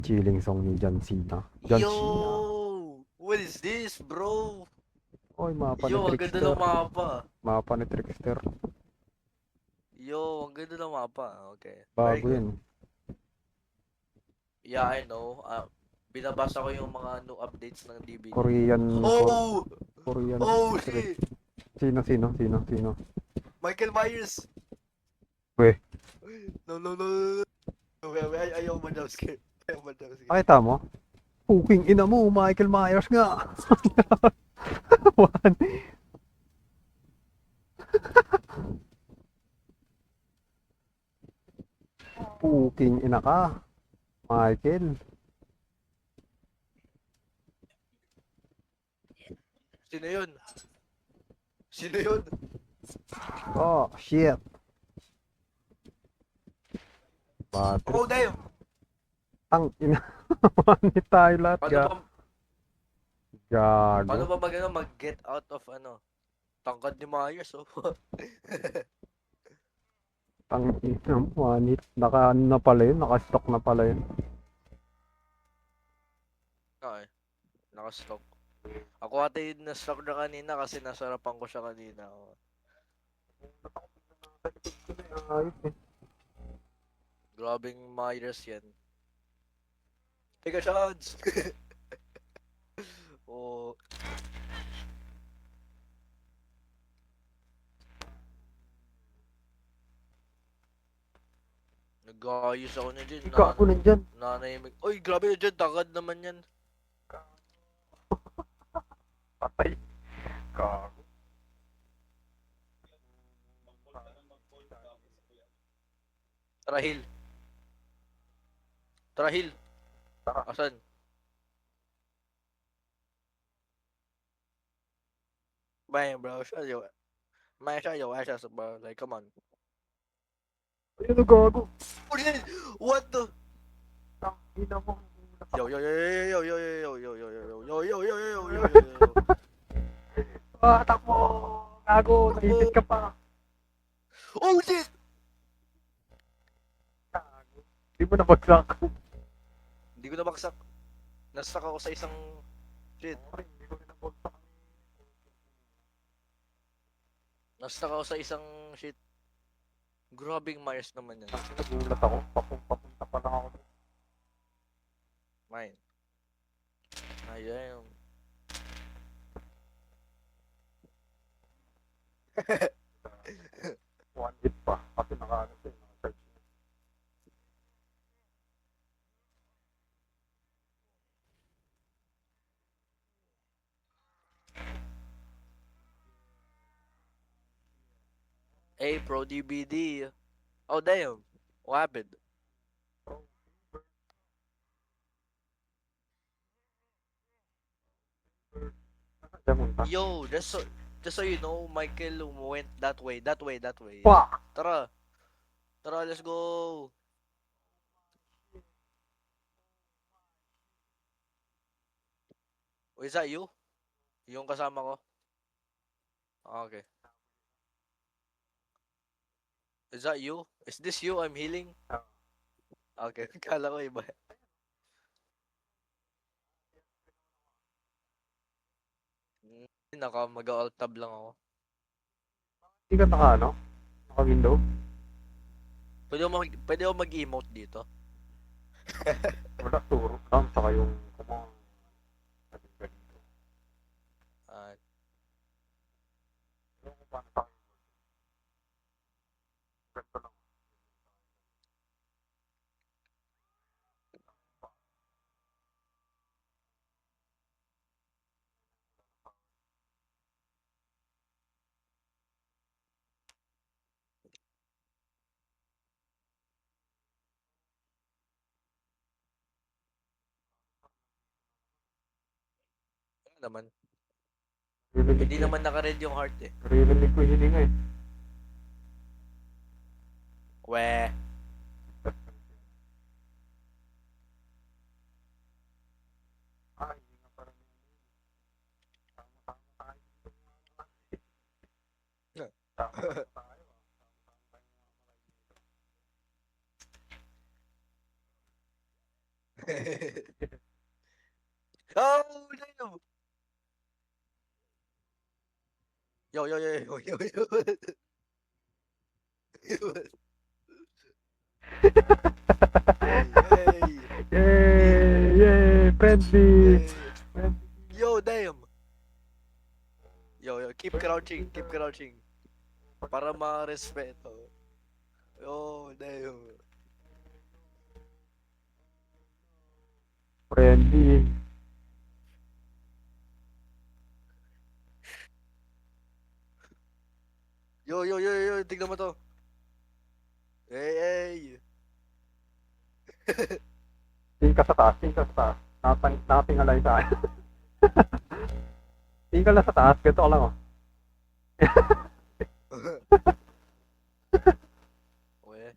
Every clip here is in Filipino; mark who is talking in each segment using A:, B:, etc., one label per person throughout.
A: Chilling song ni John Cena. John Cena.
B: Yo! What is this, bro?
A: Oy, mapa ni
B: Yo, ang ganda
A: Trickster.
B: ng mapa.
A: Mapa ni Trickster.
B: Yo, ang ganda ng mapa. Okay, very
A: Bago
B: good.
A: yun.
B: Yeah, I know. Binabasa ko yung mga new updates ng DBD.
A: Korean,
B: Oh!
A: Korean
B: Oh,
A: Trick.
B: shit!
A: Sino?
B: Michael Myers!
A: Weh,
B: No, no, no, no, no. Ayaw man scare. Ayaw man scare.
A: nakita mo? Puking ina mo, Michael Myers nga. One. Puking ina ka, Michael.
B: Sino yun? Sino yun?
A: Oh, shit. Battery.
B: Oh, damn!
A: Tang ina. Manit tayo lahat,
B: Paano
A: gago.
B: ba mag-get out of tangkad ni Myers, oh.
A: Tang ina, manit. Naka ano na pala yun, naka-stock na pala yun.
B: Okay, naka-stock. Ako ate yung na-stock na kanina kasi nasarapan ko siya kanina. Oh.
A: Ayos eh.
B: Grabing Myers yan. Take a chance! Oh, nag-ayos ako na dyan.
A: Ika ako nandyan.
B: Nanay, oy, grabe na dyan. Takad naman yan.
A: Patay. Gago.
B: Trahil. Trahil.
A: Tara.
B: Asan? Man, bro, show you. Man, show your ashes, bro. Like, come on.
A: Ayun na gago.
B: What the?
A: Tang ina mo.
B: Yo, yo, yo, yo, yo, yo, yo, yo, yo, yo, yo, yo, yo, yo, yo, yo, yo.
A: Ah, takbo. Gago, naipit ka pa.
B: Oh, shit!
A: Gago. Hindi mo nabagsak.
B: Hindi ko nabaksak. Nastuck ako sa isang shit.
A: Hindi ko rin nabagsak.
B: Nastuck ako sa isang shit. Grabing Myers naman yan.
A: Nagulat ako. Papunta pa lang ako.
B: Mine. Ayun.
A: One hit pa. Kasi nakaano siya. Naka-search niya.
B: Hey, Pro DBD. Oh, damn. What happened?
A: Pumunta.
B: Yo, just so you know, Michael went that way.
A: Fuck!
B: Tara. Tara, let's go. Oh, is that you? Yung kasama ko? Okay. Is that you? Is this you I'm healing? Okay, kala ko iba. Naka mag-alt tab lang ako.
A: Hindi ka naka ano? Naka-window?
B: Pwede ako mag-emote dito.
A: Wala, turo lang. Saka yung kumang ganito.
B: Ah,
A: Ewan ko paano tayo. Ganito lang.
B: ano naman.
A: Narinig
B: Hindi
A: ko,
B: naman naka-red yung heart eh.
A: narinig ko hininga eh.
B: Weh.
A: Ah, hininga pa rin. Tama-tama tayo. Tama tayo.
B: Oh, damn! Yo, yo, yo, yo, yo, yo. Hey, hey,
A: Yay! Yay! Friendly!
B: hey. Yo, damn! Yo, yo, keep crouching. Para ma-respeto. Yo, damn.
A: Friendly!
B: Yo, yo, yo, yo, tignan mo to. Hey, hey.
A: Tingin ka sa taas, tingin ka sa taas. Nakatingalay sa akin. Tingin ka lang sa taas, ganito ka lang oh.
B: Okay.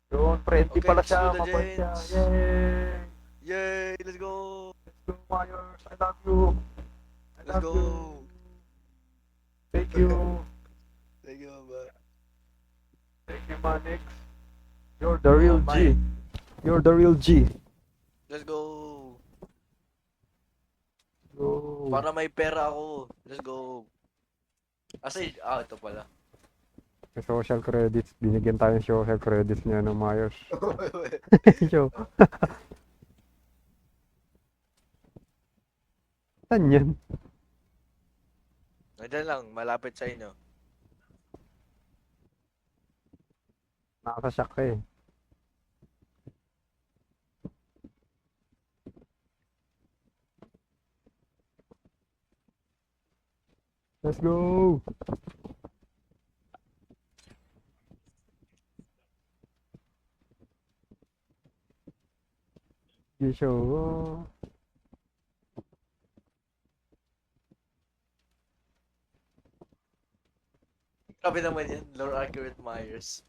A: Yun, friendly
B: Okay,
A: pala
B: let's
A: siya,
B: do the
A: mabait siya.
B: Giants.
A: Yay!
B: Yay, let's go.
A: Let's go, Myers. I love you. I
B: Let's
A: love you.
B: go.
A: Thank you.
B: Thank you, ba?
A: Thank you, Manix. You're the real G.
B: Mike.
A: You're the real G.
B: Let's go.
A: Go.
B: Para may pera ako. Let's go. Ito pala.
A: May social credits. Binigyan tayo ng social credits niya ng Myers. Yo. Saan yan?
B: Nandiyan lang, malapit sa inyo.
A: Nakasasyak ka eh. Let's go! Sige, show.
B: Grabe naman yan, lore accurate Myers.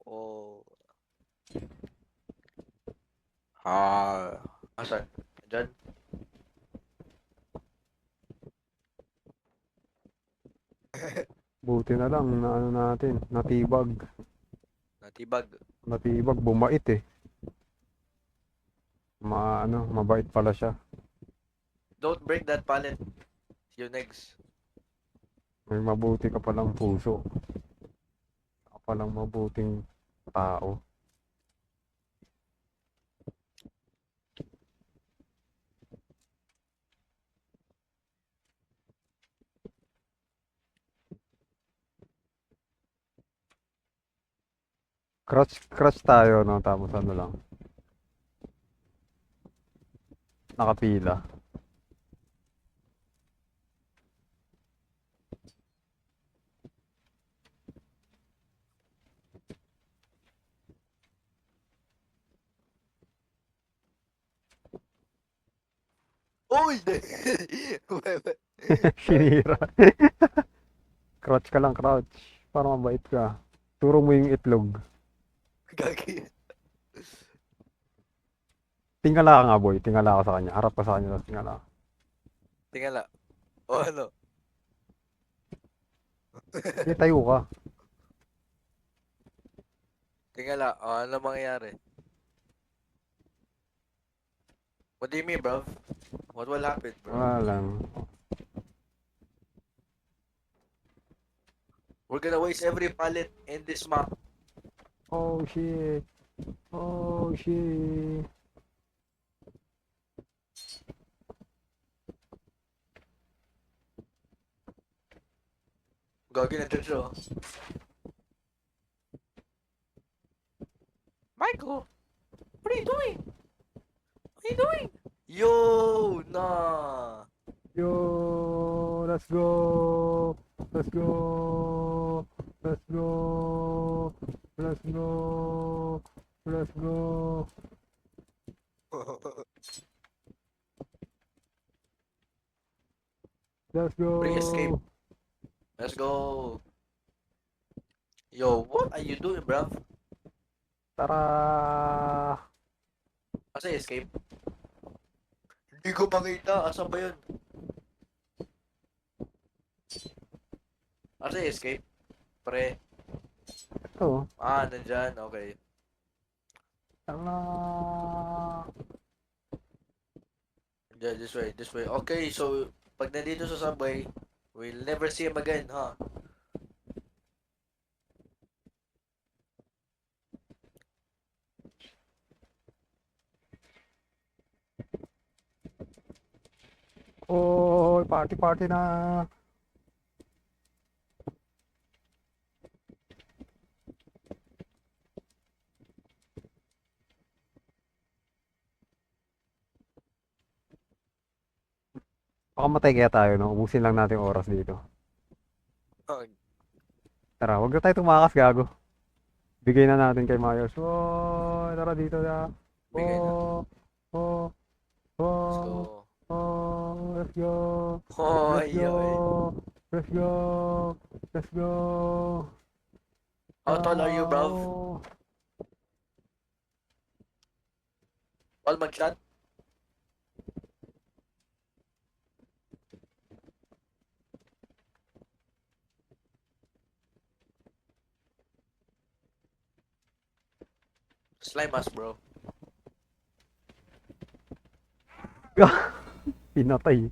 B: Oh. Asan? Diyan?
A: Buti na lang na ano natin, natibag.
B: Natibag.
A: Natibag, bumait eh. Mabait pala siya.
B: Don't break that pallet. See you next.
A: May mabuti ka palang puso. Ka palang mabuting tao. Crouch tayo, no? Tapos ano lang. Nakapila.
B: Uy!
A: Sinira. Crouch ka lang, crouch. Para mabait ka. Turo mo yung itlog.
B: Gagi.
A: Tingala ka nga, boy. Tingala ka sa kanya. Harap ka sa kanya, tapos tingala ka.
B: Tingala. O ano?
A: Hindi, tayo ka.
B: Tingala. O ano mangyayari? What do you mean, bro? What will happen, bro?
A: Wala lang.
B: We're gonna waste every pallet in this map.
A: Oh, shit. Oh, shit.
B: Gagi na siya. Michael! What are you doing? What are you doing? Yo! Nah!
A: Yo, let's go. Let's go. Let's go. Let's go. Let's go. Let's go.
B: Free escape. Let's go. Yo, what are you doing, bruv?
A: Tara.
B: Asa escape? Hindi ko makita. Asa ba yun? Asa escape? Pre.
A: Oo.
B: Ah, nandyan. Okay.
A: Tala.
B: Yeah, this way, this way. Okay, so pag nandito sa subway, we'll never see him again, huh?
A: Oh, party party na. Pakamatay kaya tayo, no? Ubusin lang natin yung oras dito.
B: Oh,
A: Tara, wag na tayo tumakas, gago. Bigay na natin kay Myers. Oh, tara dito na.
B: bigay na.
A: Oh, oh,
B: Let's
A: oh,
B: go.
A: oh, let's go. Let's
B: Hoy, hoy.
A: go. Let's go. Let's go.
B: How tall are you, bruv?
A: Oh.
B: All mag-shot? Slime us, bro.
A: Pinatay.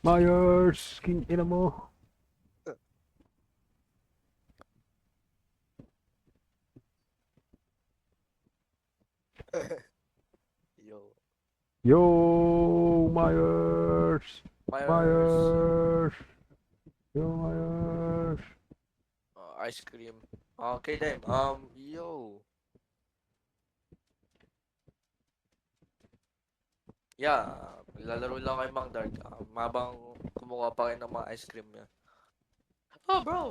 A: Myers, king ina mo.
B: Yo.
A: Yo, Myers.
B: Myers.
A: Myers. Yo, Myers.
B: Ice cream. Okay, then. Yo. Yeah, lalaro lang kay Mang Dark. Mabang kumuha pa kayo ng mga ice cream niya. Oh, bro.